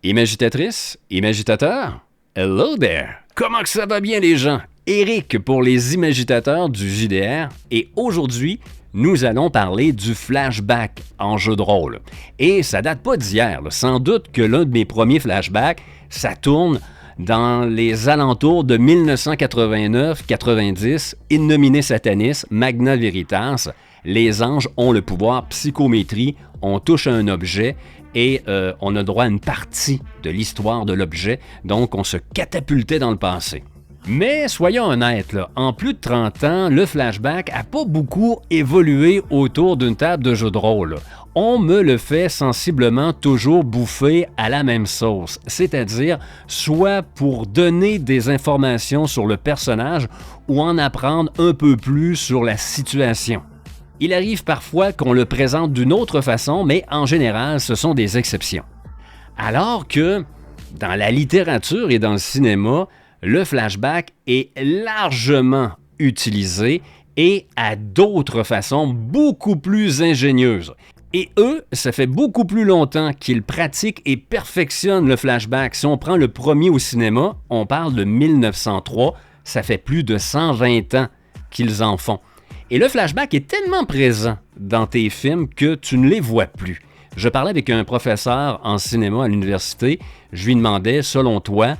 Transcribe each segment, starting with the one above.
Imagitatrice, imagitateur, hello there! Comment que ça va bien les gens? Éric pour les imagitateurs du JDR et aujourd'hui, nous allons parler du flashback en jeu de rôle. Et ça date pas d'hier, sans doute que l'un de mes premiers flashbacks, ça tourne dans les alentours de 1989-90, In Nomine Satanis, Magna Veritas. Les anges ont le pouvoir psychométrie, on touche à un objet et on a droit à une partie de l'histoire de l'objet, donc on se catapultait dans le passé. Mais soyons honnêtes, là, en plus de 30 ans, le flashback n'a pas beaucoup évolué autour d'une table de jeu de rôle. On me le fait sensiblement toujours bouffer à la même sauce, c'est-à-dire soit pour donner des informations sur le personnage ou en apprendre un peu plus sur la situation. Il arrive parfois qu'on le présente d'une autre façon, mais en général, ce sont des exceptions. Alors que dans la littérature et dans le cinéma, le flashback est largement utilisé et à d'autres façons beaucoup plus ingénieuses. Et eux, ça fait beaucoup plus longtemps qu'ils pratiquent et perfectionnent le flashback. Si on prend le premier au cinéma, on parle de 1903, ça fait plus de 120 ans qu'ils en font. Et le flashback est tellement présent dans tes films que tu ne les vois plus. Je parlais avec un professeur en cinéma à l'université, je lui demandais, selon toi,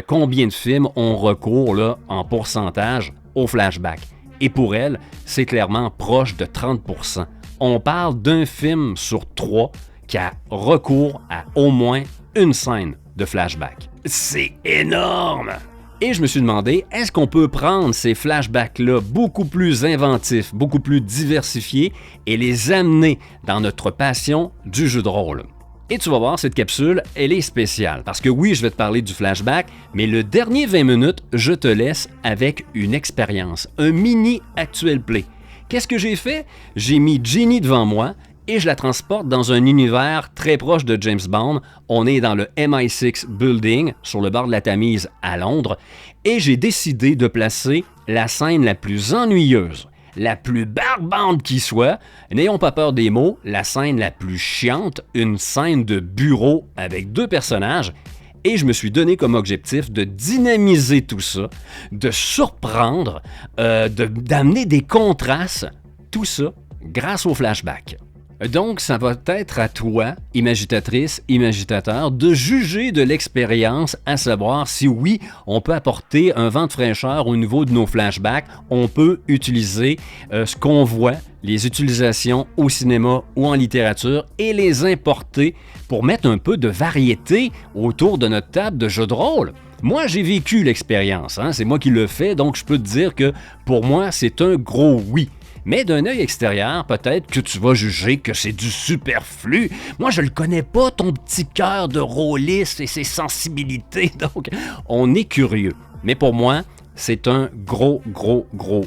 combien de films ont recours là, en pourcentage au flashback. Et pour elle, c'est clairement proche de 30%. On parle d'un film sur 3 qui a recours à au moins une scène de flashback. C'est énorme! Et je me suis demandé, est-ce qu'on peut prendre ces flashbacks-là beaucoup plus inventifs, beaucoup plus diversifiés et les amener dans notre passion du jeu de rôle? Et tu vas voir, cette capsule, elle est spéciale. Parce que oui, je vais te parler du flashback, mais le dernier 20 minutes, je te laisse avec une expérience, un mini actual play. Qu'est-ce que j'ai fait? J'ai mis Ginny devant moi et je la transporte dans un univers très proche de James Bond. On est dans le MI6 Building, sur le bord de la Tamise à Londres, et j'ai décidé de placer la scène la plus ennuyeuse, la plus barbante qui soit, n'ayons pas peur des mots, la scène la plus chiante, une scène de bureau avec 2 personnages, et je me suis donné comme objectif de dynamiser tout ça, de surprendre, d'amener des contrastes, tout ça grâce au flashback. Donc, ça va être à toi, imagitatrice, imagitateur, de juger de l'expérience, à savoir si oui, on peut apporter un vent de fraîcheur au niveau de nos flashbacks, on peut utiliser ce qu'on voit, les utilisations au cinéma ou en littérature et les importer pour mettre un peu de variété autour de notre table de jeu de rôle. Moi, j'ai vécu l'expérience, c'est moi qui le fais, donc je peux te dire que pour moi, c'est un gros oui. Mais d'un œil extérieur, peut-être que tu vas juger que c'est du superflu. Moi, je le connais pas, ton petit cœur de rôliste et ses sensibilités, donc on est curieux. Mais pour moi, c'est un gros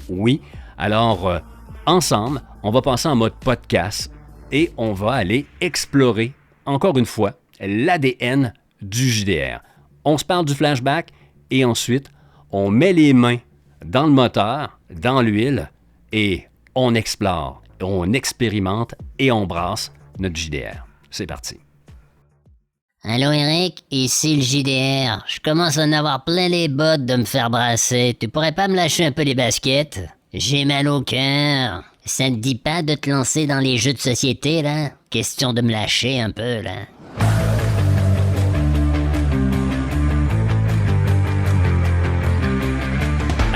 oui. Alors, ensemble, on va passer en mode podcast et on va aller explorer, encore une fois, l'ADN du JDR. On se parle du flashback et ensuite, on met les mains dans le moteur, dans l'huile et on explore, on expérimente et on brasse notre JDR. C'est parti. Allô Eric, ici le JDR. Je commence à en avoir plein les bottes de me faire brasser. Tu pourrais pas me lâcher un peu les baskets? J'ai mal au cœur. Ça te dit pas de te lancer dans les jeux de société, là? Question de me lâcher un peu, là.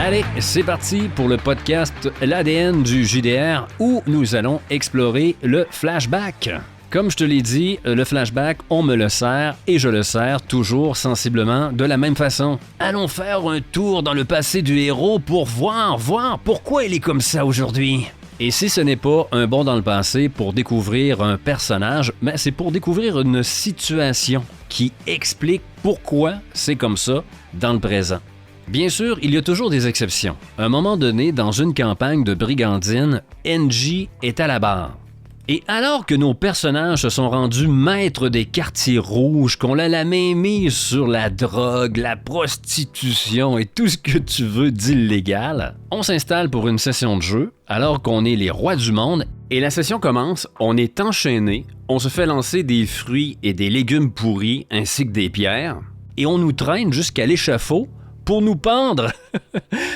Allez, c'est parti pour le podcast L'ADN du JDR où nous allons explorer le flashback. Comme je te l'ai dit, le flashback, on me le sert et je le sers toujours sensiblement de la même façon. Allons faire un tour dans le passé du héros pour voir pourquoi il est comme ça aujourd'hui. Et si ce n'est pas un bond dans le passé pour découvrir un personnage, mais c'est pour découvrir une situation qui explique pourquoi c'est comme ça dans le présent. Bien sûr, il y a toujours des exceptions. À un moment donné, dans une campagne de brigandine, NJ est à la barre. Et alors que nos personnages se sont rendus maîtres des quartiers rouges, qu'on a la main mise sur la drogue, la prostitution et tout ce que tu veux d'illégal, on s'installe pour une session de jeu alors qu'on est les rois du monde Et la session commence, on est enchaîné, on se fait lancer des fruits et des légumes pourris ainsi que des pierres, et on nous traîne jusqu'à l'échafaud pour nous pendre.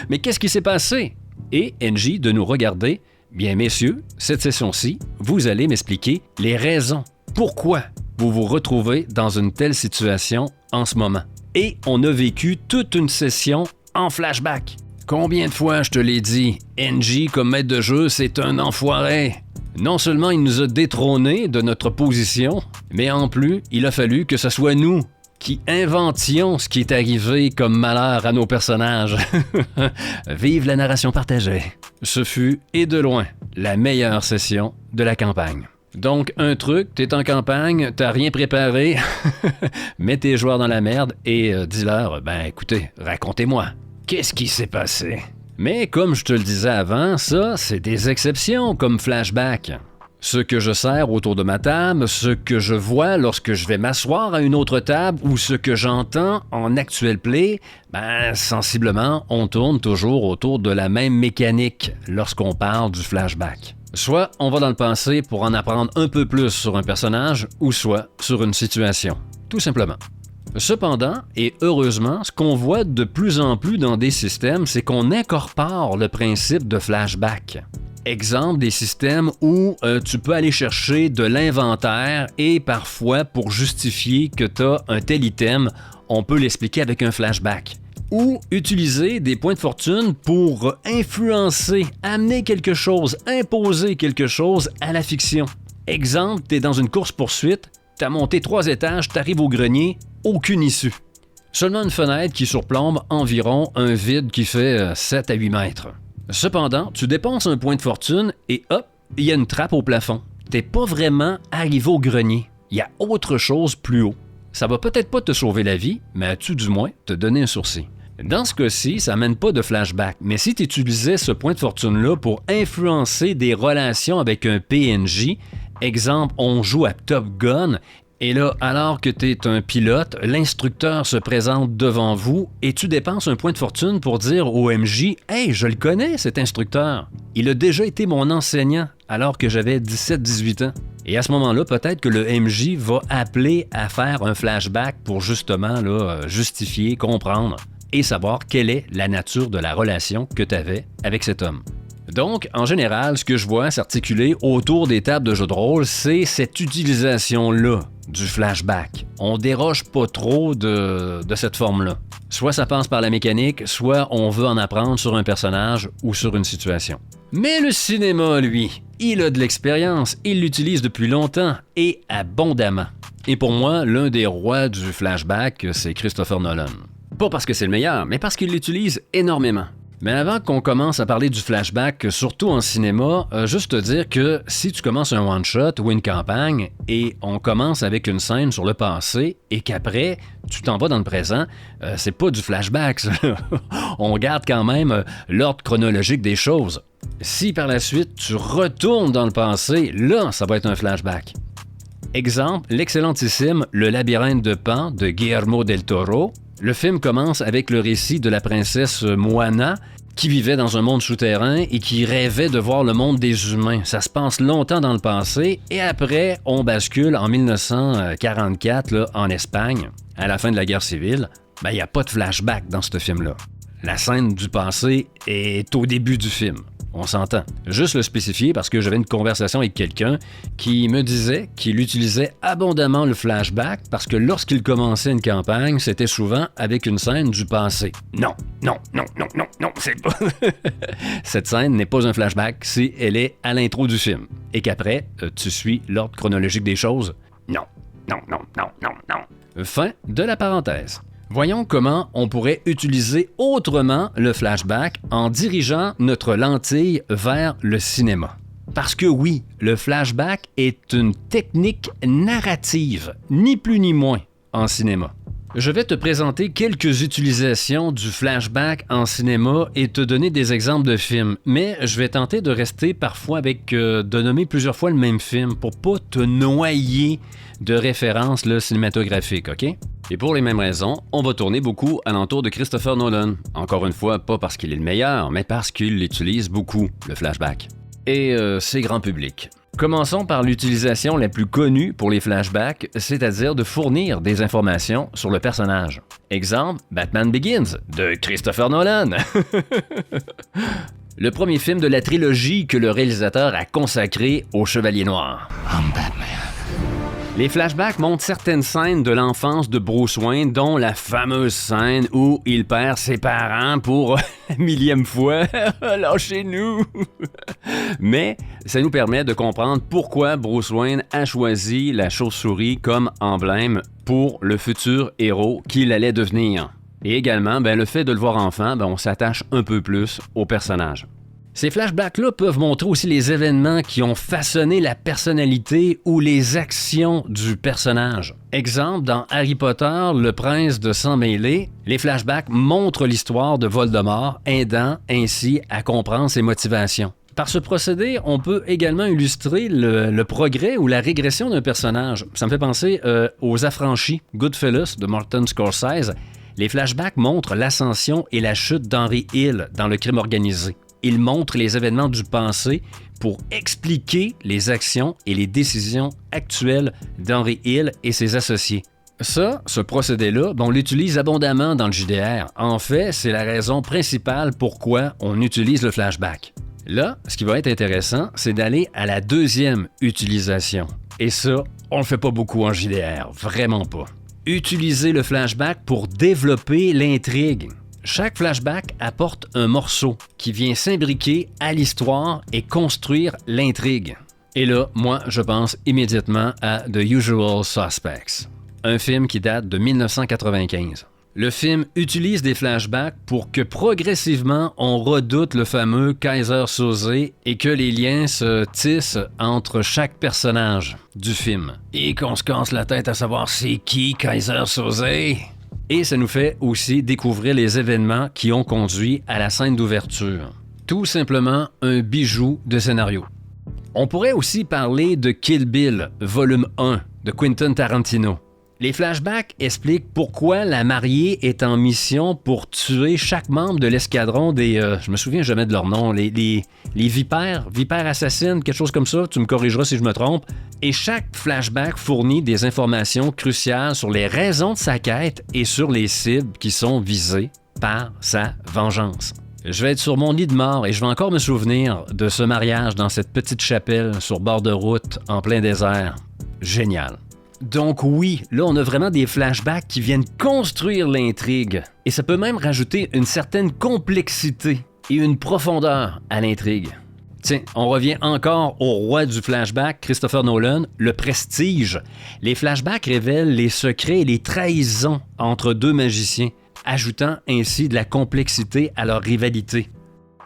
Mais qu'est-ce qui s'est passé? Et NJ de nous regarder. Bien, messieurs, cette session-ci, vous allez m'expliquer les raisons. Pourquoi vous vous retrouvez dans une telle situation en ce moment? Et on a vécu toute une session en flashback. Combien de fois je te l'ai dit, NJ comme maître de jeu, c'est un enfoiré. Non seulement il nous a détrônés de notre position, mais en plus, il a fallu que ce soit nous qui inventions ce qui est arrivé comme malheur à nos personnages. Vive la narration partagée. Ce fut, et de loin, la meilleure session de la campagne. Donc, un truc, t'es en campagne, t'as rien préparé, mets tes joueurs dans la merde et dis-leur, écoutez, racontez-moi, qu'est-ce qui s'est passé? Mais comme je te le disais avant, ça, c'est des exceptions comme flashback. Ce que je sers autour de ma table, ce que je vois lorsque je vais m'asseoir à une autre table ou ce que j'entends en actual play, sensiblement, on tourne toujours autour de la même mécanique lorsqu'on parle du flashback. Soit on va dans le passé pour en apprendre un peu plus sur un personnage, ou soit sur une situation, tout simplement. Cependant, et heureusement, ce qu'on voit de plus en plus dans des systèmes, c'est qu'on incorpore le principe de flashback. Exemple des systèmes où tu peux aller chercher de l'inventaire et parfois, pour justifier que tu as un tel item, on peut l'expliquer avec un flashback. Ou utiliser des points de fortune pour influencer, amener quelque chose, imposer quelque chose à la fiction. Exemple, tu es dans une course-poursuite, tu as monté 3 étages, tu arrives au grenier, aucune issue. Seulement une fenêtre qui surplombe environ un vide qui fait 7 à 8 mètres. Cependant, tu dépenses un point de fortune et hop, il y a une trappe au plafond. T'es pas vraiment arrivé au grenier. Il y a autre chose plus haut. Ça va peut-être pas te sauver la vie, mais as-tu du moins te donner un sursis. Dans ce cas-ci, ça mène pas de flashback, mais si tu utilisais ce point de fortune-là pour influencer des relations avec un PNJ, exemple, on joue à Top Gun, et là, alors que tu es un pilote, l'instructeur se présente devant vous et tu dépenses un point de fortune pour dire au MJ « Hey, je le connais, cet instructeur. Il a déjà été mon enseignant alors que j'avais 17-18 ans. » Et à ce moment-là, peut-être que le MJ va appeler à faire un flashback pour justement justifier, comprendre et savoir quelle est la nature de la relation que tu avais avec cet homme. Donc, en général, ce que je vois s'articuler autour des tables de jeux de rôle, c'est cette utilisation-là du flashback. On déroge pas trop de cette forme-là. Soit ça passe par la mécanique, soit on veut en apprendre sur un personnage ou sur une situation. Mais le cinéma, lui, il a de l'expérience, il l'utilise depuis longtemps et abondamment. Et pour moi, l'un des rois du flashback, c'est Christopher Nolan. Pas parce que c'est le meilleur, mais parce qu'il l'utilise énormément. Mais avant qu'on commence à parler du flashback, surtout en cinéma, juste te dire que si tu commences un one-shot ou une campagne et on commence avec une scène sur le passé et qu'après, tu t'en vas dans le présent, c'est pas du flashback, ça. On garde quand même l'ordre chronologique des choses. Si par la suite, tu retournes dans le passé, là, ça va être un flashback. Exemple, l'excellentissime Le labyrinthe de Pan de Guillermo del Toro. Le film commence avec le récit de la princesse Moana qui vivait dans un monde souterrain et qui rêvait de voir le monde des humains. Ça se passe longtemps dans le passé et après, on bascule en 1944 en Espagne, à la fin de la guerre civile. Il n'y a pas de flashback dans ce film-là. La scène du passé est au début du film. On s'entend. Juste le spécifier parce que j'avais une conversation avec quelqu'un qui me disait qu'il utilisait abondamment le flashback parce que lorsqu'il commençait une campagne, c'était souvent avec une scène du passé. Non, c'est pas... Cette scène n'est pas un flashback si elle est à l'intro du film. Et qu'après, tu suis l'ordre chronologique des choses. Non. Fin de la parenthèse. Voyons comment on pourrait utiliser autrement le flashback en dirigeant notre lentille vers le cinéma. Parce que oui, le flashback est une technique narrative, ni plus ni moins, en cinéma. Je vais te présenter quelques utilisations du flashback en cinéma et te donner des exemples de films, mais je vais tenter de rester parfois avec de nommer plusieurs fois le même film pour pas te noyer de références cinématographiques, OK? Et pour les mêmes raisons, on va tourner beaucoup alentour de Christopher Nolan. Encore une fois, pas parce qu'il est le meilleur, mais parce qu'il utilise beaucoup, le flashback. et c'est grand public. Commençons par l'utilisation la plus connue pour les flashbacks, c'est-à-dire de fournir des informations sur le personnage. Exemple, Batman Begins de Christopher Nolan. Le premier film de la trilogie que le réalisateur a consacré au Chevalier Noir. I'm Batman. Les flashbacks montrent certaines scènes de l'enfance de Bruce Wayne, dont la fameuse scène où il perd ses parents pour la millième fois. Lâchez-nous! Mais ça nous permet de comprendre pourquoi Bruce Wayne a choisi la chauve-souris comme emblème pour le futur héros qu'il allait devenir. Et également, le fait de le voir enfant, on s'attache un peu plus au personnage. Ces flashbacks-là peuvent montrer aussi les événements qui ont façonné la personnalité ou les actions du personnage. Exemple, dans Harry Potter, le prince de sang mêlé, les flashbacks montrent l'histoire de Voldemort, aidant ainsi à comprendre ses motivations. Par ce procédé, on peut également illustrer le progrès ou la régression d'un personnage. Ça me fait penser aux Affranchis, Goodfellas de Martin Scorsese. Les flashbacks montrent l'ascension et la chute d'Henry Hill dans le crime organisé. Ils montrent les événements du passé pour expliquer les actions et les décisions actuelles d'Henry Hill et ses associés. Ce procédé-là, on l'utilise abondamment dans le JDR. En fait, c'est la raison principale pourquoi on utilise le flashback. Là, ce qui va être intéressant, c'est d'aller à la deuxième utilisation. Et ça, on le fait pas beaucoup en JDR, vraiment pas. Utiliser le flashback pour développer l'intrigue. Chaque flashback apporte un morceau qui vient s'imbriquer à l'histoire et construire l'intrigue. Et là, moi, je pense immédiatement à The Usual Suspects, un film qui date de 1995. Le film utilise des flashbacks pour que progressivement on redoute le fameux Keyser Söze et que les liens se tissent entre chaque personnage du film. Et qu'on se casse la tête à savoir c'est qui Keyser Söze. Et ça nous fait aussi découvrir les événements qui ont conduit à la scène d'ouverture. Tout simplement un bijou de scénario. On pourrait aussi parler de Kill Bill, volume 1, de Quentin Tarantino. Les flashbacks expliquent pourquoi la mariée est en mission pour tuer chaque membre de l'escadron des... je me souviens jamais de leur nom, les vipères assassines, quelque chose comme ça, tu me corrigeras si je me trompe. Et chaque flashback fournit des informations cruciales sur les raisons de sa quête et sur les cibles qui sont visées par sa vengeance. Je vais être sur mon lit de mort et je vais encore me souvenir de ce mariage dans cette petite chapelle sur bord de route en plein désert. Génial. Donc oui, là on a vraiment des flashbacks qui viennent construire l'intrigue. Et ça peut même rajouter une certaine complexité et une profondeur à l'intrigue. Tiens, on revient encore au roi du flashback, Christopher Nolan, le Prestige. Les flashbacks révèlent les secrets et les trahisons entre deux magiciens, ajoutant ainsi de la complexité à leur rivalité.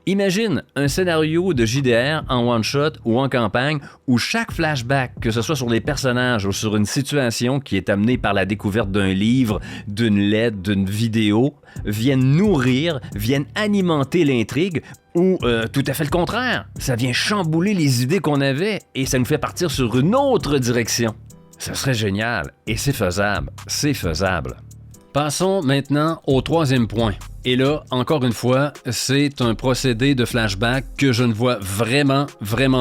Imagine un scénario de JDR en one-shot ou en campagne où chaque flashback, que ce soit sur les personnages ou sur une situation qui est amenée par la découverte d'un livre, d'une lettre, d'une vidéo, viennent nourrir, viennent alimenter l'intrigue ou tout à fait le contraire. Ça vient chambouler les idées qu'on avait et ça nous fait partir sur une autre direction. Ce serait génial et c'est faisable. C'est faisable. Passons maintenant au troisième point. Et là, encore une fois, c'est un procédé de flashback que je ne vois vraiment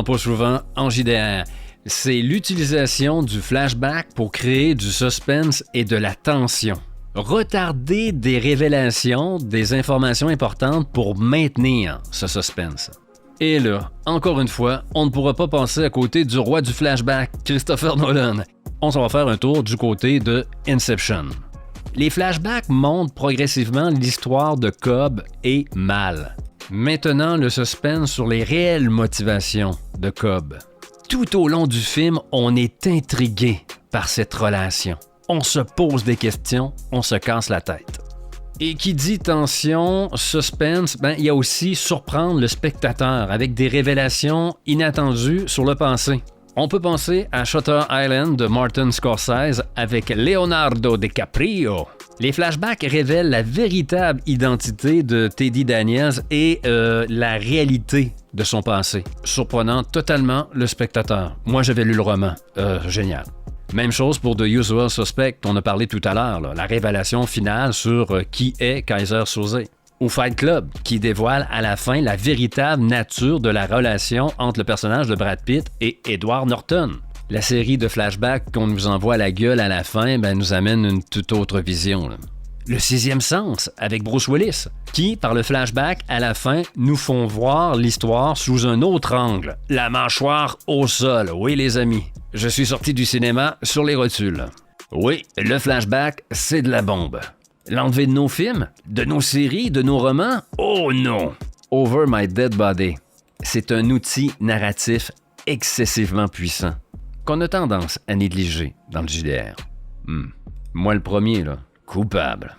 pas souvent en JDR. C'est l'utilisation du flashback pour créer du suspense et de la tension. Retarder des révélations, des informations importantes pour maintenir ce suspense. Et là, encore une fois, on ne pourra pas passer à côté du roi du flashback, Christopher Nolan. On s'en va faire un tour du côté de Inception. Les flashbacks montrent progressivement l'histoire de Cobb et Mal, maintenant le suspense sur les réelles motivations de Cobb. Tout au long du film, on est intrigué par cette relation. On se pose des questions, on se casse la tête. Et qui dit tension, suspense, il y a aussi surprendre le spectateur avec des révélations inattendues sur le passé. On peut penser à Shutter Island de Martin Scorsese avec Leonardo DiCaprio. Les flashbacks révèlent la véritable identité de Teddy Daniels et la réalité de son passé, surprenant totalement le spectateur. Moi, j'avais lu le roman. Génial. Même chose pour The Usual Suspect, on a parlé tout à l'heure, la révélation finale sur qui est Keyser Söze. Ou Fight Club, qui dévoile à la fin la véritable nature de la relation entre le personnage de Brad Pitt et Edward Norton. La série de flashbacks qu'on nous envoie à la gueule à la fin nous amène une toute autre vision. Là. Le sixième sens, avec Bruce Willis, qui, par le flashback à la fin, nous font voir l'histoire sous un autre angle. La mâchoire au sol, oui les amis. Je suis sorti du cinéma sur les rotules. Oui, le flashback, c'est de la bombe. L'enlever de nos films, de nos séries, de nos romans? Oh non! Over My Dead Body. C'est un outil narratif excessivement puissant qu'on a tendance à négliger dans le JDR. Moi le premier, là, coupable.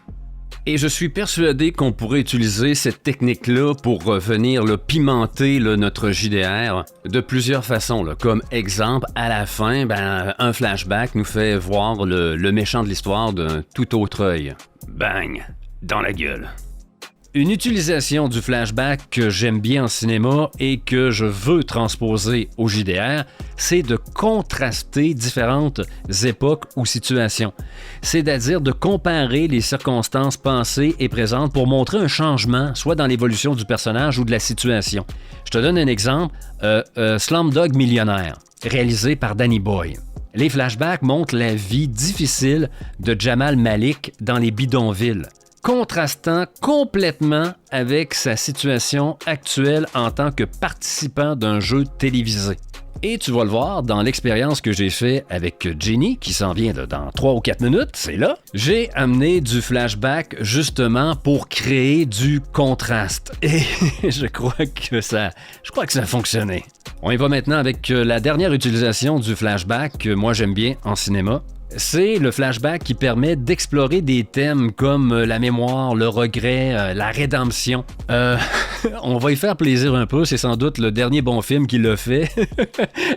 Et je suis persuadé qu'on pourrait utiliser cette technique-là pour venir pimenter notre JDR de plusieurs façons. Comme exemple, à la fin, un flashback nous fait voir le méchant de l'histoire d'un tout autre œil. Bang! Dans la gueule. Une utilisation du flashback que j'aime bien en cinéma et que je veux transposer au JDR, c'est de contraster différentes époques ou situations. C'est-à-dire de comparer les circonstances passées et présentes pour montrer un changement, soit dans l'évolution du personnage ou de la situation. Je te donne un exemple, Slumdog Millionnaire, réalisé par Danny Boyle. Les flashbacks montrent la vie difficile de Jamal Malik dans les bidonvilles, contrastant complètement avec sa situation actuelle en tant que participant d'un jeu télévisé. Et tu vas le voir dans l'expérience que j'ai fait avec Jenny, qui s'en vient dans 3 ou 4 minutes, c'est là. J'ai amené du flashback justement pour créer du contraste. Et je crois que ça a fonctionné. On y va maintenant avec la dernière utilisation du flashback que moi j'aime bien en cinéma. C'est le flashback qui permet d'explorer des thèmes comme la mémoire, le regret, la rédemption. On va y faire plaisir un peu, c'est sans doute le dernier bon film qu'il a fait.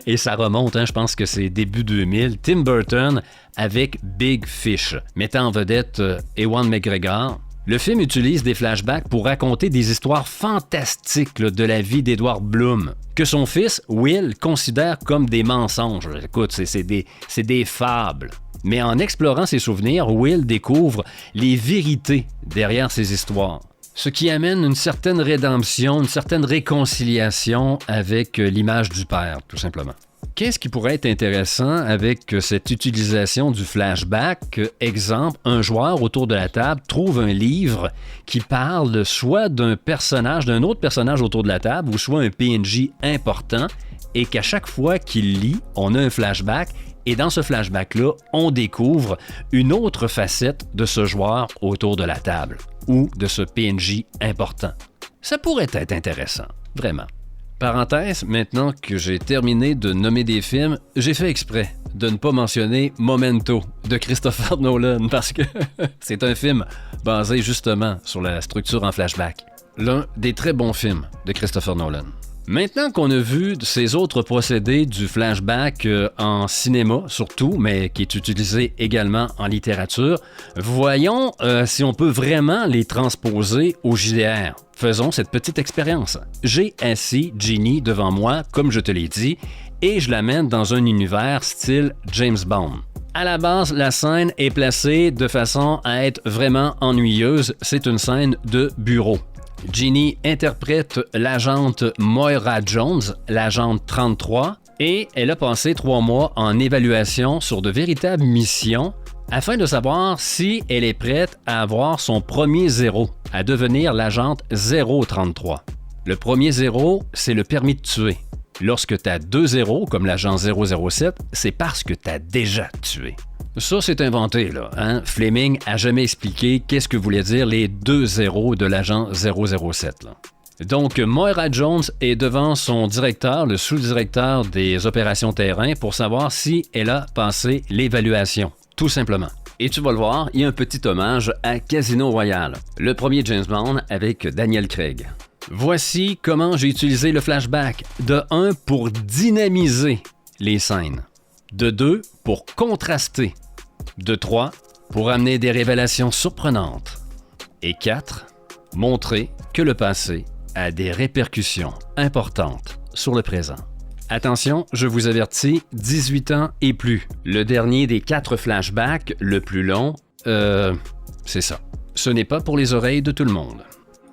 Et ça remonte, je pense que c'est début 2000. Tim Burton avec Big Fish, mettant en vedette Ewan McGregor. Le film utilise des flashbacks pour raconter des histoires fantastiques de la vie d'Edward Bloom, que son fils, Will, considère comme des mensonges. Écoute, c'est des fables. Mais en explorant ses souvenirs, Will découvre les vérités derrière ces histoires. Ce qui amène une certaine rédemption, une certaine réconciliation avec l'image du père, tout simplement. Qu'est-ce qui pourrait être intéressant avec cette utilisation du flashback? Exemple, un joueur autour de la table trouve un livre qui parle soit d'un autre personnage autour de la table, ou soit un PNJ important, et qu'à chaque fois qu'il lit, on a un flashback, et dans ce flashback-là, on découvre une autre facette de ce joueur autour de la table, ou de ce PNJ important. Ça pourrait être intéressant, vraiment. Parenthèse, maintenant que j'ai terminé de nommer des films, j'ai fait exprès de ne pas mentionner Memento de Christopher Nolan parce que c'est un film basé justement sur la structure en flashback. L'un des très bons films de Christopher Nolan. Maintenant qu'on a vu ces autres procédés du flashback en cinéma surtout, mais qui est utilisé également en littérature, voyons si on peut vraiment les transposer au JDR. Faisons cette petite expérience. J'ai assis Ginny devant moi, comme je te l'ai dit, et je l'amène dans un univers style James Bond. À la base, la scène est placée de façon à être vraiment ennuyeuse. C'est une scène de bureau. Ginny interprète l'agente Moira Jones, l'agente 33, et elle a passé 3 mois en évaluation sur de véritables missions afin de savoir si elle est prête à avoir son premier zéro, à devenir l'agente 033. Le premier zéro, c'est le permis de tuer. Lorsque tu as 2 zéros, comme l'agent 007, c'est parce que tu as déjà tué. Ça, c'est inventé, là. Fleming a jamais expliqué qu'est-ce que voulaient dire les 2 zéros de l'agent 007, là. Donc, Moira Jones est devant son directeur, le sous-directeur des opérations terrain, pour savoir si elle a passé l'évaluation, tout simplement. Et tu vas le voir, il y a un petit hommage à Casino Royale, le premier James Bond avec Daniel Craig. Voici comment j'ai utilisé le flashback. De 1, pour dynamiser les scènes. De 2, pour contraster. De 3, pour amener des révélations surprenantes. Et 4, montrer que le passé a des répercussions importantes sur le présent. Attention, je vous avertis, 18 ans et plus. Le dernier des 4 flashbacks, le plus long, c'est ça. Ce n'est pas pour les oreilles de tout le monde.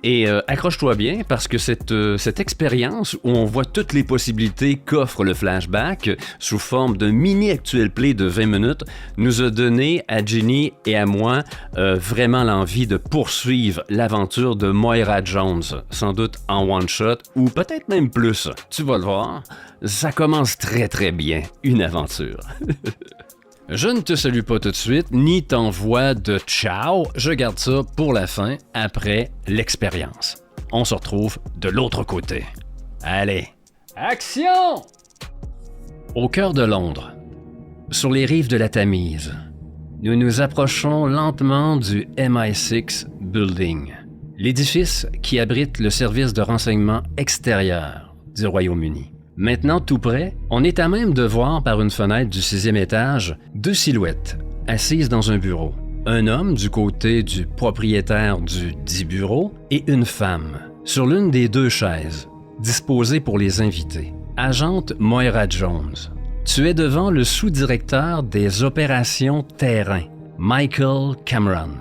Et accroche-toi bien parce que cette expérience où on voit toutes les possibilités qu'offre le flashback sous forme d'un mini actual play de 20 minutes nous a donné à Ginny et à moi vraiment l'envie de poursuivre l'aventure de Moira Jones, sans doute en one-shot ou peut-être même plus. Tu vas le voir, ça commence très très bien, une aventure. Je ne te salue pas tout de suite, ni t'envoie de ciao. Je garde ça pour la fin, après l'expérience. On se retrouve de l'autre côté. Allez, action! Au cœur de Londres, sur les rives de la Tamise, nous nous approchons lentement du MI6 Building, l'édifice qui abrite le service de renseignement extérieur du Royaume-Uni. Maintenant, tout près, on est à même de voir par une fenêtre du 6e étage 2 silhouettes assises dans un bureau. Un homme du côté du propriétaire du dit bureau et une femme sur l'une des 2 chaises, disposées pour les invités. Agente Moira Jones, tu es devant le sous-directeur des opérations terrain, Michael Cameron.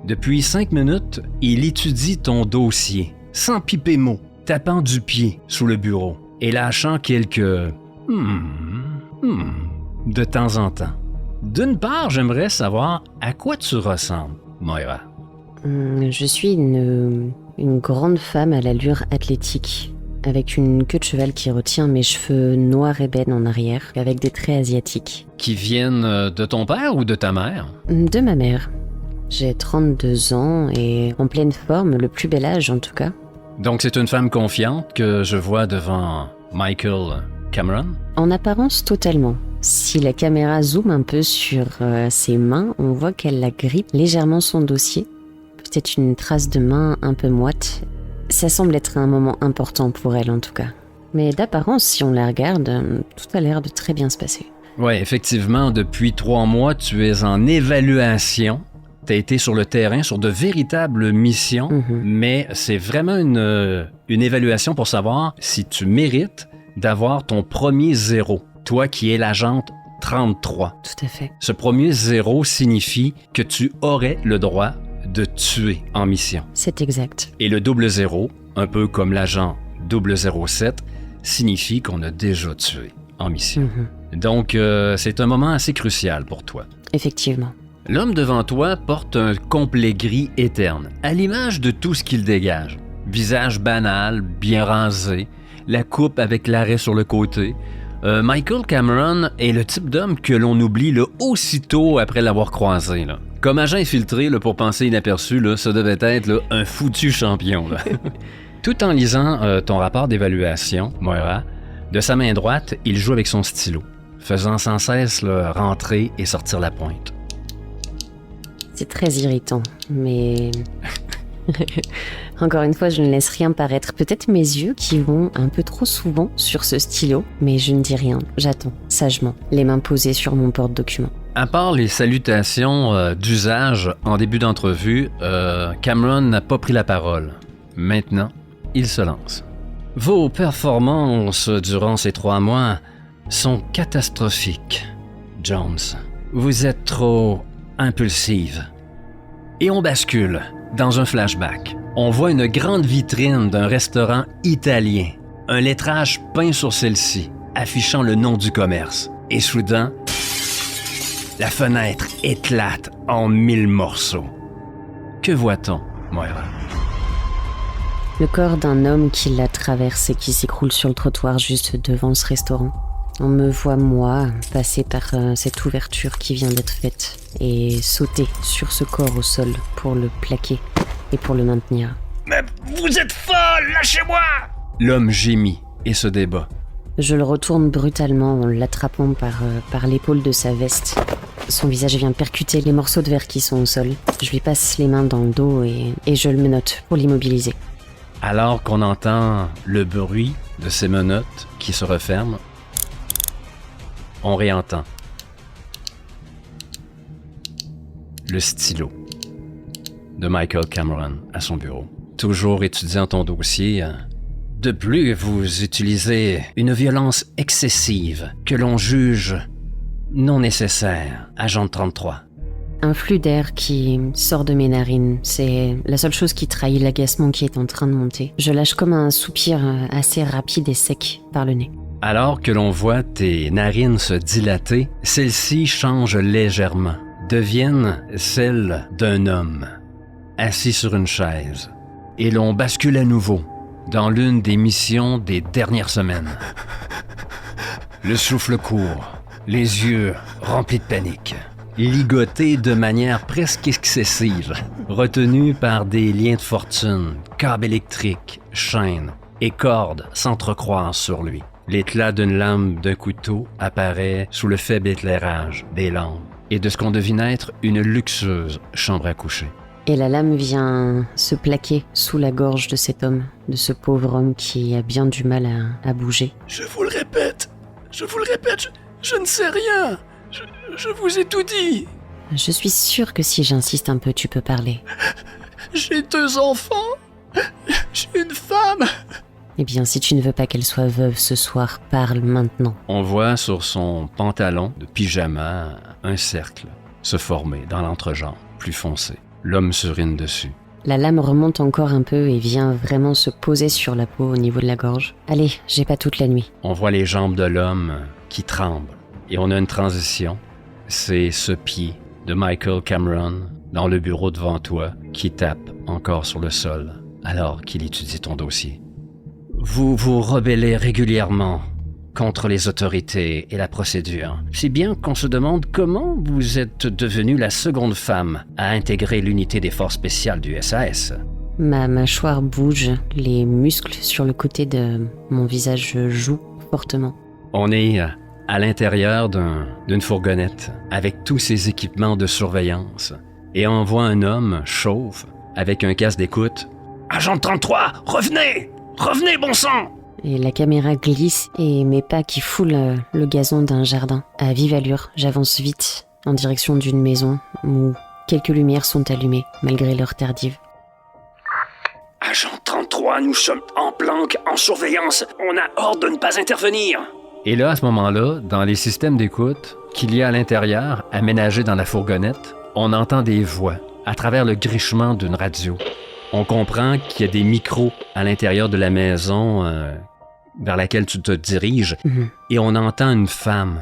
Depuis 5 minutes, il étudie ton dossier, sans piper mot, tapant du pied sous le bureau et lâchant quelques de temps en temps. D'une part, j'aimerais savoir à quoi tu ressembles, Moira. Je suis une grande femme à l'allure athlétique, avec une queue de cheval qui retient mes cheveux noirs ébènes en arrière, avec des traits asiatiques. Qui viennent de ton père ou de ta mère? De ma mère. J'ai 32 ans et en pleine forme, le plus bel âge en tout cas. Donc c'est une femme confiante que je vois devant Michael Cameron? En apparence, totalement. Si la caméra zoome un peu sur ses mains, on voit qu'elle agrippe légèrement son dossier. Peut-être une trace de main un peu moite. Ça semble être un moment important pour elle en tout cas. Mais d'apparence, si on la regarde, tout a l'air de très bien se passer. Oui, effectivement, depuis 3 mois, tu es en évaluation. Tu as été sur le terrain, sur de véritables missions, mais c'est vraiment une évaluation pour savoir si tu mérites d'avoir ton premier 0, toi qui es l'agente 33. Tout à fait. Ce premier 0 signifie que tu aurais le droit de tuer en mission. C'est exact. Et le double 0, un peu comme l'agent 007, signifie qu'on a déjà tué en mission. Donc, c'est un moment assez crucial pour toi. Effectivement. L'homme devant toi porte un complet gris éterne, à l'image de tout ce qu'il dégage. Visage banal, bien rasé, la coupe avec l'arrêt sur le côté. Michael Cameron est le type d'homme que l'on oublie là, aussitôt après l'avoir croisé. Là. Comme agent infiltré, là, pour penser inaperçu, là, ça devait être là, un foutu champion. Là. Tout en lisant ton rapport d'évaluation, Moira, de sa main droite, il joue avec son stylo, faisant sans cesse là, rentrer et sortir la pointe. C'est très irritant, mais... Encore une fois, je ne laisse rien paraître. Peut-être mes yeux qui vont un peu trop souvent sur ce stylo, mais je ne dis rien. J'attends, sagement, les mains posées sur mon porte-document. À part les salutations d'usage en début d'entrevue, Cameron n'a pas pris la parole. Maintenant, il se lance. Vos performances durant ces 3 mois sont catastrophiques, Jones. Vous êtes trop impulsive. Et on bascule dans un flashback. On voit une grande vitrine d'un restaurant italien. Un lettrage peint sur celle-ci, affichant le nom du commerce. Et soudain, la fenêtre éclate en 1000 morceaux. Que voit-on, Moira? Le corps d'un homme qui la traverse et qui s'écroule sur le trottoir juste devant ce restaurant. On me voit, moi, passer par cette ouverture qui vient d'être faite et sauter sur ce corps au sol pour le plaquer et pour le maintenir. Mais vous êtes folle, lâchez-moi! L'homme gémit et se débat. Je le retourne brutalement en l'attrapant par l'épaule de sa veste. Son visage vient percuter les morceaux de verre qui sont au sol. Je lui passe les mains dans le dos et je le menotte pour l'immobiliser. Alors qu'on entend le bruit de ses menottes qui se referment, on réentend le stylo de Michael Cameron à son bureau. Toujours étudiant ton dossier, de plus, vous utilisez une violence excessive que l'on juge non nécessaire, agent 33. Un flux d'air qui sort de mes narines, c'est la seule chose qui trahit l'agacement qui est en train de monter. Je lâche comme un soupir assez rapide et sec par le nez. Alors que l'on voit tes narines se dilater, celles-ci changent légèrement, deviennent celles d'un homme, assis sur une chaise. Et l'on bascule à nouveau dans l'une des missions des dernières semaines. Le souffle court, les yeux remplis de panique, ligotés de manière presque excessive, retenus par des liens de fortune, câbles électriques, chaînes et cordes s'entrecroisent sur lui. L'éclat d'une lame d'un couteau apparaît sous le faible éclairage des lampes et de ce qu'on devine être une luxueuse chambre à coucher. Et la lame vient se plaquer sous la gorge de cet homme, de ce pauvre homme qui a bien du mal à bouger. Je vous le répète, je ne sais rien. Je vous ai tout dit. Je suis sûre que si j'insiste un peu, tu peux parler. J'ai 2 enfants. J'ai une femme. Eh bien, si tu ne veux pas qu'elle soit veuve ce soir, parle maintenant. On voit sur son pantalon de pyjama un cercle se former dans l'entrejambe, plus foncé. L'homme s'urine dessus. La lame remonte encore un peu et vient vraiment se poser sur la peau au niveau de la gorge. Allez, j'ai pas toute la nuit. On voit les jambes de l'homme qui tremblent. Et on a une transition. C'est ce pied de Michael Cameron dans le bureau devant toi qui tape encore sur le sol alors qu'il étudie ton dossier. Vous vous rebellez régulièrement contre les autorités et la procédure. Si bien qu'on se demande comment vous êtes devenue la seconde femme à intégrer l'unité des forces spéciales du SAS. Ma mâchoire bouge, les muscles sur le côté de mon visage jouent fortement. On est à l'intérieur d'une fourgonnette avec tous ses équipements de surveillance et on voit un homme chauve avec un casque d'écoute. « Agent 33, revenez! Revenez, bon sang! » Et la caméra glisse et mes pas qui foulent le gazon d'un jardin. À vive allure, j'avance vite en direction d'une maison où quelques lumières sont allumées malgré l'heure tardive. Agent 33, nous sommes en planque, en surveillance. On a ordre de ne pas intervenir. Et là, à ce moment-là, dans les systèmes d'écoute qu'il y a à l'intérieur, aménagés dans la fourgonnette, on entend des voix à travers le grichement d'une radio. On comprend qu'il y a des micros à l'intérieur de la maison vers laquelle tu te diriges, et on entend une femme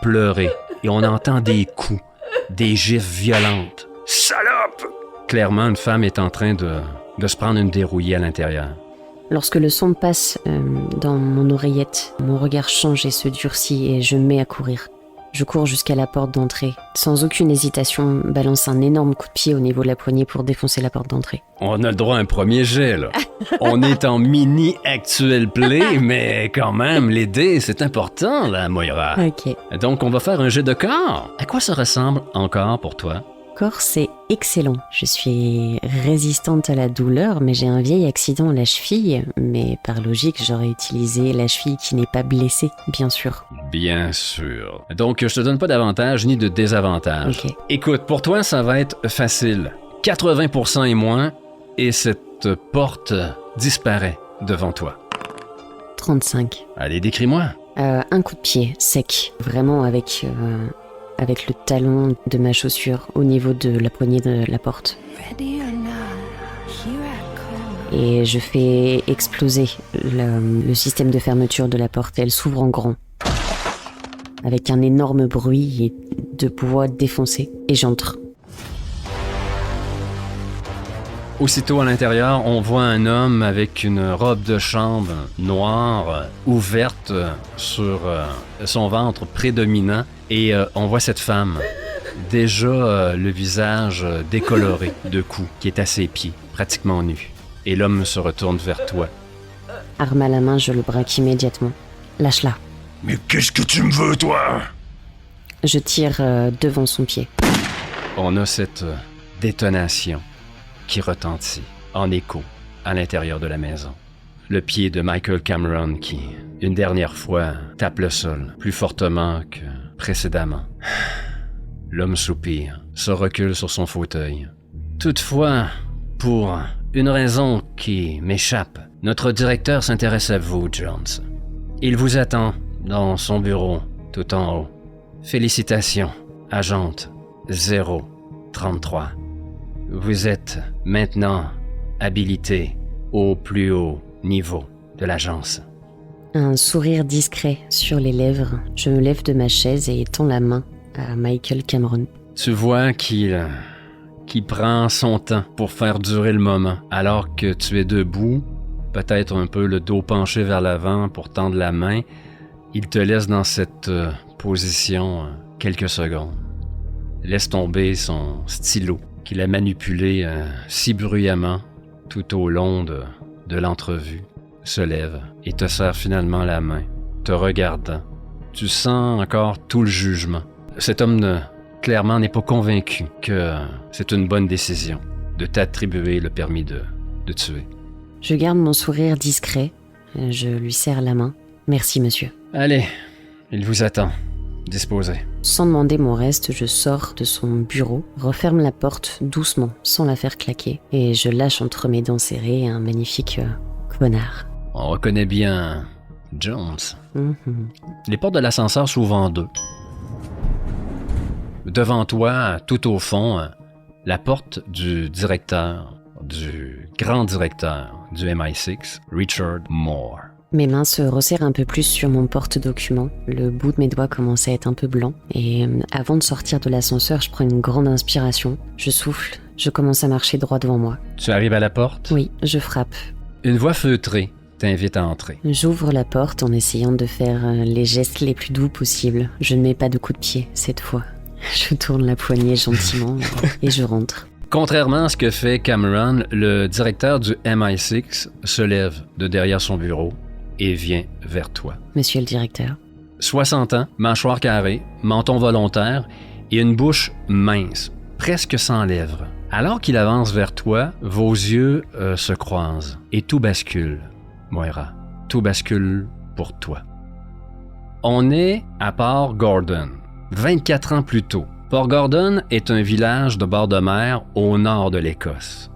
pleurer, et on entend des coups, des gifles violentes. Salope! Clairement, une femme est en train de se prendre une dérouillée à l'intérieur. Lorsque le son passe dans mon oreillette, mon regard change et se durcit et je me mets à courir. Je cours jusqu'à la porte d'entrée. Sans aucune hésitation, balance un énorme coup de pied au niveau de la poignée pour défoncer la porte d'entrée. On a le droit à un premier jet, là. On est en mini actual play, mais quand même, les dés, c'est important, là, Moira. Ok. Donc, on va faire un jet de corps. À quoi ça ressemble encore pour toi? Corps, c'est excellent. Je suis résistante à la douleur, mais j'ai un vieil accident à la cheville. Mais par logique, j'aurais utilisé la cheville qui n'est pas blessée, bien sûr. Bien sûr. Donc, je te donne pas d'avantage ni de désavantage. Ok. Écoute, pour toi, ça va être facile. 80% et moins, et cette porte disparaît devant toi. 35. Allez, décris-moi. Un coup de pied, sec. Vraiment avec le talon de ma chaussure au niveau de la poignée de la porte. Et je fais exploser le système de fermeture de la porte. Elle s'ouvre en grand, avec un énorme bruit et de bois défoncé. Et j'entre. Aussitôt à l'intérieur, on voit un homme avec une robe de chambre noire ouverte sur son ventre prédominant et on voit cette femme, déjà le visage décoloré de coups, qui est à ses pieds, pratiquement nu. Et l'homme se retourne vers toi. Arme à la main, je le braque immédiatement. Lâche-la. Mais qu'est-ce que tu me veux, toi? Je tire devant son pied. On a cette détonation qui retentit en écho à l'intérieur de la maison. Le pied de Michael Cameron qui, une dernière fois, tape le sol plus fortement que précédemment. L'homme soupire, se recule sur son fauteuil. Toutefois, pour une raison qui m'échappe, notre directeur s'intéresse à vous, Jones. Il vous attend dans son bureau, tout en haut. Félicitations, agente. 033. Vous êtes maintenant habilité au plus haut niveau de l'agence. Un sourire discret sur les lèvres. Je me lève de ma chaise et tends la main à Michael Cameron. Tu vois qu'il prend son temps pour faire durer le moment, alors que tu es debout, peut-être un peu le dos penché vers l'avant pour tendre la main. Il te laisse dans cette position quelques secondes. Laisse tomber son stylo qu'il a manipulé si bruyamment tout au long de l'entrevue, se lève et te serre finalement la main, te regardant. Tu sens encore tout le jugement. Cet homme clairement n'est pas convaincu que c'est une bonne décision de t'attribuer le permis de tuer. Je garde mon sourire discret. Je lui serre la main. Merci, monsieur. Allez, il vous attend. Disposez. Sans demander mon reste, je sors de son bureau, referme la porte doucement, sans la faire claquer, et je lâche entre mes dents serrées un magnifique connard. On reconnaît bien Jones. Les portes de l'ascenseur s'ouvrent en deux. Devant toi, tout au fond, la porte du grand directeur du MI6, Richard Moore. Mes mains se resserrent un peu plus sur mon porte-document. Le bout de mes doigts commence à être un peu blanc. Et avant de sortir de l'ascenseur, je prends une grande inspiration. Je souffle. Je commence à marcher droit devant moi. Tu arrives à la porte? Oui, je frappe. Une voix feutrée t'invite à entrer. J'ouvre la porte en essayant de faire les gestes les plus doux possibles. Je ne mets pas de coup de pied cette fois. Je tourne la poignée gentiment et je rentre. Contrairement à ce que fait Cameron, le directeur du MI6 se lève de derrière son bureau et vient vers toi. Monsieur le directeur. 60 ans, mâchoire carrée, menton volontaire et une bouche mince, presque sans lèvres. Alors qu'il avance vers toi, vos yeux se croisent et tout bascule, Moira. Tout bascule pour toi. On est à Port Gordon, 24 ans plus tôt. Port Gordon est un village de bord de mer au nord de l'Écosse.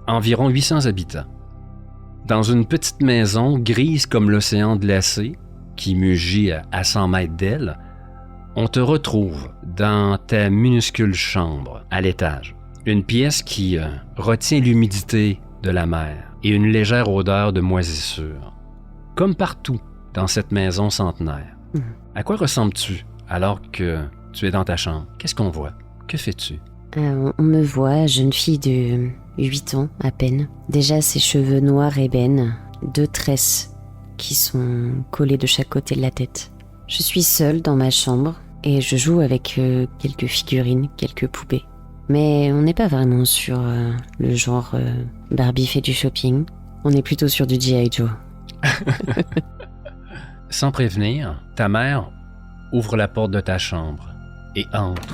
Environ 800 habitants. Dans une petite maison grise comme l'océan glacé, qui mugit à 100 mètres d'elle, on te retrouve dans ta minuscule chambre, à l'étage. Une pièce qui retient l'humidité de la mer et une légère odeur de moisissure. Comme partout dans cette maison centenaire. À quoi ressembles-tu alors que tu es dans ta chambre? Qu'est-ce qu'on voit? Que fais-tu? On me voit, jeune fille de 8 ans à peine. Déjà ses cheveux noirs ébènes, 2 tresses qui sont collées de chaque côté de la tête. Je suis seule dans ma chambre et je joue avec quelques figurines, quelques poupées. Mais on n'est pas vraiment sur le genre Barbie fait du shopping. On est plutôt sur du G.I. Joe. Sans prévenir, ta mère ouvre la porte de ta chambre et entre.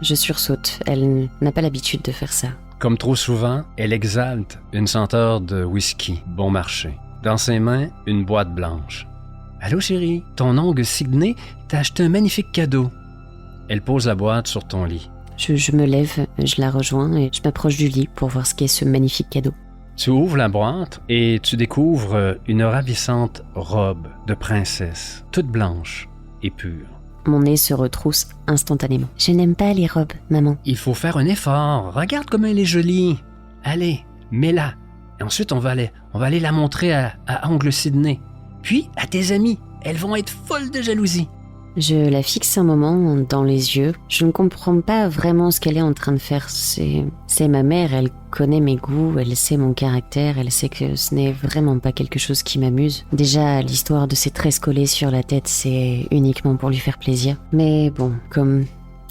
Je sursaute, elle n'a pas l'habitude de faire ça. Comme trop souvent, elle exalte une senteur de whisky bon marché. Dans ses mains, une boîte blanche. « Allô chérie, ton oncle Sidney t'a acheté un magnifique cadeau. » Elle pose la boîte sur ton lit. Je me lève, je la rejoins et je m'approche du lit pour voir ce qu'est ce magnifique cadeau. Tu ouvres la boîte et tu découvres une ravissante robe de princesse, toute blanche et pure. Mon nez se retrousse instantanément. Je n'aime pas les robes, maman. Il faut faire un effort. Regarde comme elle est jolie. Allez, mets-la. Et ensuite, on va aller la montrer à oncle Sidney. Puis, à tes amis. Elles vont être folles de jalousie. Je la fixe un moment dans les yeux. Je ne comprends pas vraiment ce qu'elle est en train de faire. C'est ma mère, elle connaît mes goûts, elle sait mon caractère, elle sait que ce n'est vraiment pas quelque chose qui m'amuse. Déjà, l'histoire de ces tresses collées sur la tête, c'est uniquement pour lui faire plaisir. Mais bon, comme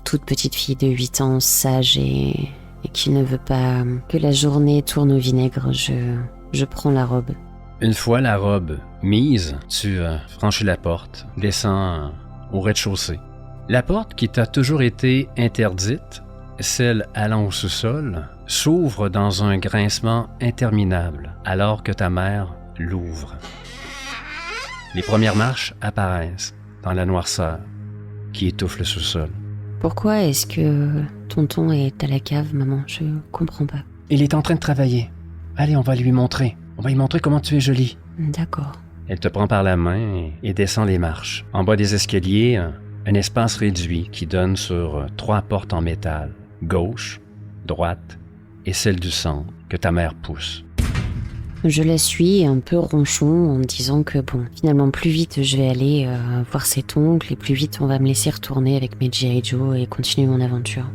toute petite fille de 8 ans, sage et qui ne veut pas que la journée tourne au vinaigre, je prends la robe. Une fois la robe mise, tu franchis la porte, descends au rez-de-chaussée. La porte qui t'a toujours été interdite, celle allant au sous-sol, s'ouvre dans un grincement interminable alors que ta mère l'ouvre. Les premières marches apparaissent dans la noirceur qui étouffe le sous-sol. Pourquoi est-ce que tonton est à la cave, maman? Je comprends pas. Il est en train de travailler. Allez, on va lui montrer. On va lui montrer comment tu es jolie. D'accord. Elle te prend par la main et descend les marches. En bas des escaliers, un espace réduit qui donne sur 3 portes en métal, gauche, droite et celle du centre que ta mère pousse. Je la suis un peu ronchon en me disant que bon, finalement plus vite je vais aller voir cet oncle et plus vite on va me laisser retourner avec mes G.I. Joe et continuer mon aventure.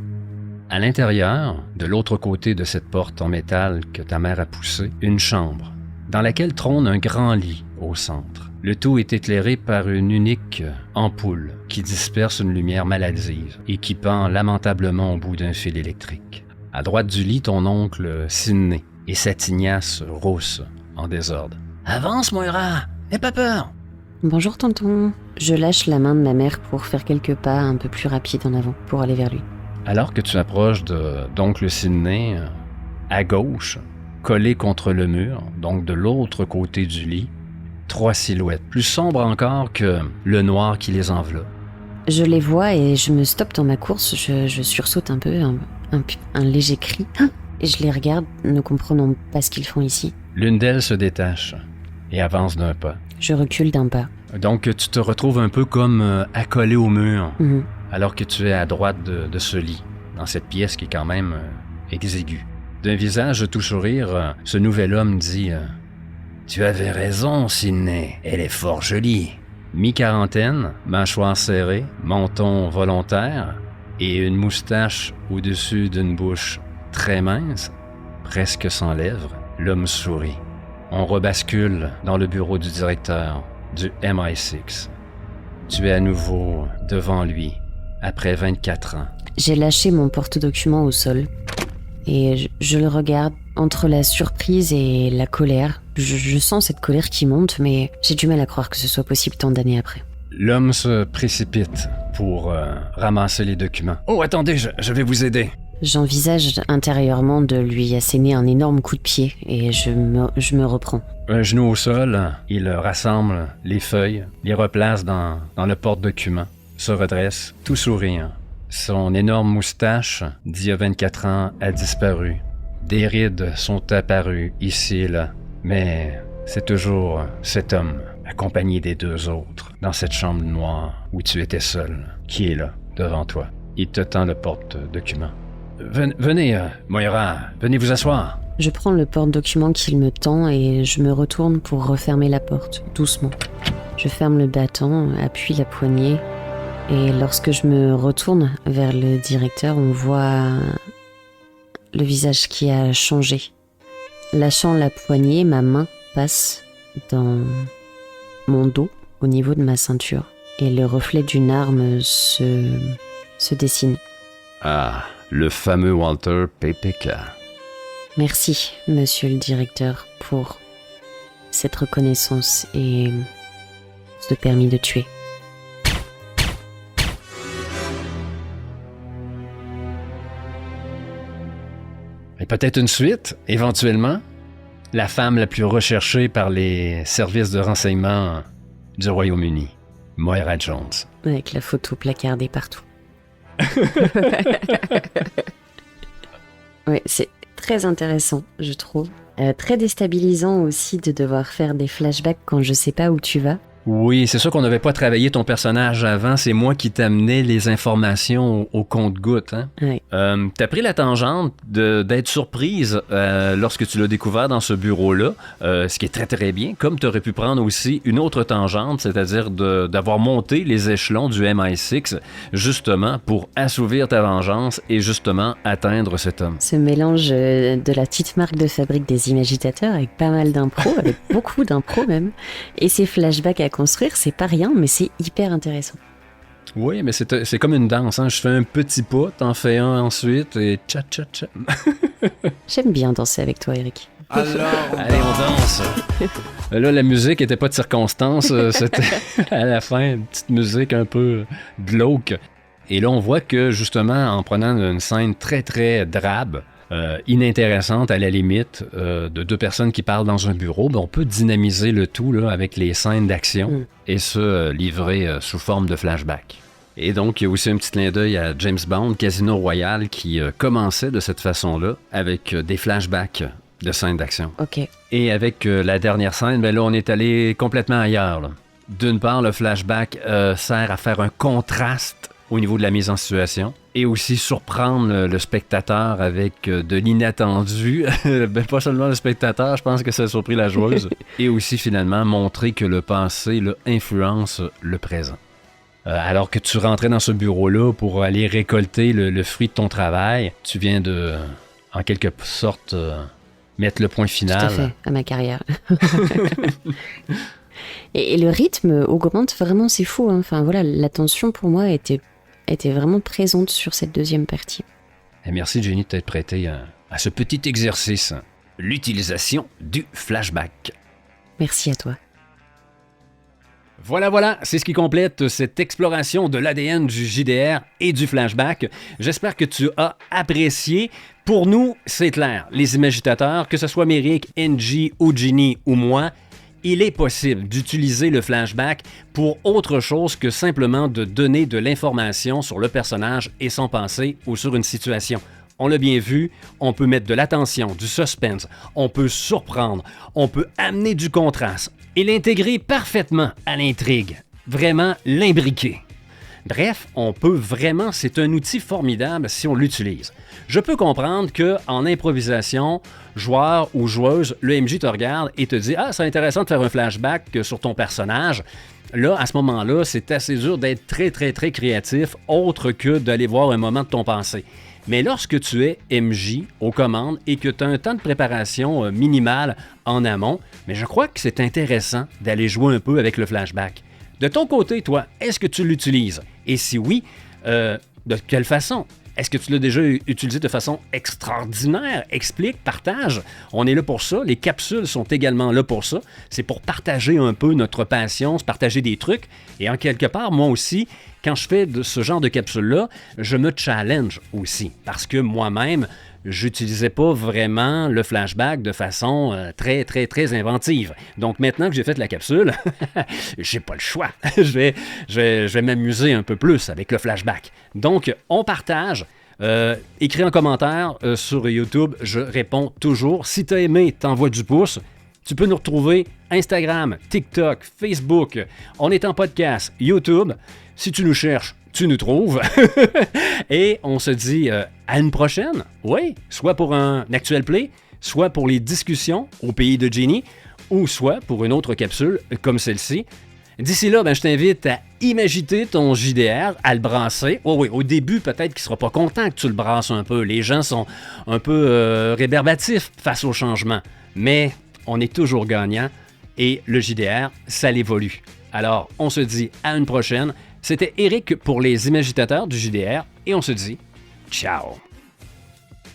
À l'intérieur, de l'autre côté de cette porte en métal que ta mère a poussée, une chambre, dans laquelle trône un grand lit au centre. Le tout est éclairé par une unique ampoule qui disperse une lumière maladive et qui pend lamentablement au bout d'un fil électrique. À droite du lit, ton oncle Sidney et sa tignasse rousse en désordre. « Avance, Moira! N'aie pas peur! » Bonjour tonton. Je lâche la main de ma mère pour faire quelques pas un peu plus rapides en avant pour aller vers lui. Alors que tu approches d'oncle Sidney, à gauche, collé contre le mur, donc de l'autre côté du lit, 3 silhouettes, plus sombres encore que le noir qui les enveloppe. Je les vois et je me stoppe dans ma course, je sursaute un peu, un léger cri, et je les regarde, ne comprenant pas ce qu'ils font ici. L'une d'elles se détache et avance d'un pas. Je recule d'un pas. Donc tu te retrouves un peu comme accolé au mur, Mhm. alors que tu es à droite de ce lit, dans cette pièce qui est quand même exiguë. D'un visage tout sourire, ce nouvel homme dit Tu avais raison, Sidney, elle est fort jolie. » Mi-quarantaine, mâchoire serrée, menton volontaire et une moustache au-dessus d'une bouche très mince, presque sans lèvres, l'homme sourit. On rebascule dans le bureau du directeur du MI6. Tu es à nouveau devant lui, après 24 ans. J'ai lâché mon porte-document au sol et je le regarde entre la surprise et la colère. Je sens cette colère qui monte, mais j'ai du mal à croire que ce soit possible tant d'années après. L'homme se précipite pour ramasser les documents. « Oh, attendez, je vais vous aider. » J'envisage intérieurement de lui asséner un énorme coup de pied et je me reprends. Un genou au sol, il rassemble les feuilles, les replace dans le porte-document, se redresse, tout souriant. Son énorme moustache, d'il y a 24 ans, a disparu. Des rides sont apparues ici et là, mais c'est toujours cet homme, accompagné des 2 autres, dans cette chambre noire où tu étais seul, qui est là, devant toi. Il te tend le porte-document. Venez, Moira, venez vous asseoir. Je prends le porte-document qu'il me tend et je me retourne pour refermer la porte, doucement. Je ferme le battant, appuie la poignée, et lorsque je me retourne vers le directeur, on voit le visage qui a changé. Lâchant la poignée, ma main passe dans mon dos, au niveau de ma ceinture, et le reflet d'une arme se dessine. Ah, le fameux Walter PPK. Merci, monsieur le directeur, pour cette reconnaissance et ce permis de tuer. Et peut-être une suite, éventuellement. La femme la plus recherchée par les services de renseignement du Royaume-Uni, Moira Jones. Avec la photo placardée partout. Oui, c'est très intéressant, je trouve. Très déstabilisant aussi de devoir faire des flashbacks quand je sais pas où tu vas. Oui, c'est sûr qu'on n'avait pas travaillé ton personnage avant. C'est moi qui t'amenais les informations au compte-gouttes. Hein? Ouais. T'as pris la tangente d'être surprise lorsque tu l'as découvert dans ce bureau-là, ce qui est très très bien. Comme tu aurais pu prendre aussi une autre tangente, c'est-à-dire d'avoir monté les échelons du MI6 justement pour assouvir ta vengeance et justement atteindre cet homme. Ce mélange de la petite marque de fabrique des imagitateurs avec pas mal d'impro, avec beaucoup d'impro même, et ces flashbacks à construire, c'est pas rien, mais c'est hyper intéressant. Oui, mais c'est comme une danse. Hein? Je fais un petit pas, t'en fais un ensuite, et tcha-tcha-tcha. J'aime bien danser avec toi, Eric. Allez, on danse. Là, la musique était pas de circonstance. C'était à la fin une petite musique un peu glauque. Et là, on voit que, justement, en prenant une scène très, très drabe, inintéressante à la limite, de 2 personnes qui parlent dans un bureau, ben on peut dynamiser le tout là, avec les scènes d'action et se livrer sous forme de flashback. Et donc, il y a aussi un petit clin d'œil à James Bond, Casino Royale, qui commençait de cette façon-là, avec des flashbacks de scènes d'action. Ok. Et avec la dernière scène, ben là, on est allé complètement ailleurs. Là. D'une part, le flashback sert à faire un contraste au niveau de la mise en situation et aussi surprendre le spectateur avec de l'inattendu. Ben, pas seulement le spectateur, je pense que ça a surpris la joueuse. Et aussi, finalement, montrer que le passé influence le présent. Alors que tu rentrais dans ce bureau-là pour aller récolter le fruit de ton travail, tu viens de, en quelque sorte, mettre le point final. Tout à fait, à ma carrière. et le rythme augmente vraiment, c'est fou. Hein. Enfin voilà, la tension pour moi était vraiment présente sur cette deuxième partie. Et merci Jenny de t'être prêtée à ce petit exercice, l'utilisation du flashback. Merci à toi. Voilà, c'est ce qui complète cette exploration de l'ADN du JDR et du flashback. J'espère que tu as apprécié. Pour nous, c'est clair, les imagitateurs, que ce soit Méric, NG, ou Ginny ou moi, il est possible d'utiliser le flashback pour autre chose que simplement de donner de l'information sur le personnage et son passé ou sur une situation. On l'a bien vu, on peut mettre de l'attention, du suspense, on peut surprendre, on peut amener du contraste et l'intégrer parfaitement à l'intrigue, vraiment l'imbriquer. Bref, on peut vraiment, c'est un outil formidable si on l'utilise. Je peux comprendre qu'en improvisation, joueur ou joueuse, le MJ te regarde et te dit « Ah, c'est intéressant de faire un flashback sur ton personnage ». Là, à ce moment-là, c'est assez dur d'être très, très, très créatif, autre que d'aller voir un moment de ton passé. Mais lorsque tu es MJ aux commandes et que tu as un temps de préparation minimal en amont, mais je crois que c'est intéressant d'aller jouer un peu avec le flashback. De ton côté, toi, est-ce que tu l'utilises? Et si oui, de quelle façon? Est-ce que tu l'as déjà utilisé de façon extraordinaire? Explique, partage. On est là pour ça. Les capsules sont également là pour ça. C'est pour partager un peu notre passion, se partager des trucs. Et en quelque part, moi aussi, quand je fais de ce genre de capsules-là, je me challenge aussi. Parce que moi-même, j'utilisais pas vraiment le flashback de façon très, très, très inventive. Donc maintenant que j'ai fait la capsule, j'ai pas le choix. je vais m'amuser un peu plus avec le flashback. Donc, on partage. Écris en commentaire sur YouTube, je réponds toujours. Si tu as aimé, t'envoies du pouce. Tu peux nous retrouver Instagram, TikTok, Facebook. On est en podcast, YouTube. Si tu nous cherches, tu nous trouves. Et on se dit à une prochaine. Oui, soit pour un actuel play, soit pour les discussions au pays de Ginny, ou soit pour une autre capsule comme celle-ci. D'ici là, je t'invite à imaginer ton JDR, à le brasser. Oh oui, au début, peut-être qu'il ne sera pas content que tu le brasses un peu. Les gens sont un peu rébarbatifs face au changement. Mais on est toujours gagnant et le JDR, ça l'évolue. Alors, on se dit à une prochaine. C'était Eric pour les imagitateurs du JDR et on se dit ciao.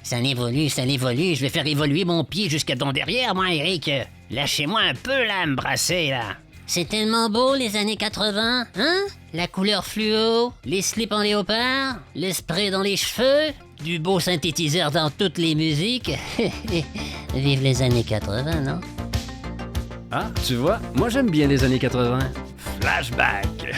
Ça évolue. Je vais faire évoluer mon pied jusqu'à ton derrière, moi, Eric. Lâchez-moi un peu, là, à me brasser, là. C'est tellement beau, les années 80, hein? La couleur fluo, les slips en léopard, le spray dans les cheveux, du beau synthétiseur dans toutes les musiques. Vive les années 80, non? Ah, tu vois, moi j'aime bien les années 80. Flashback.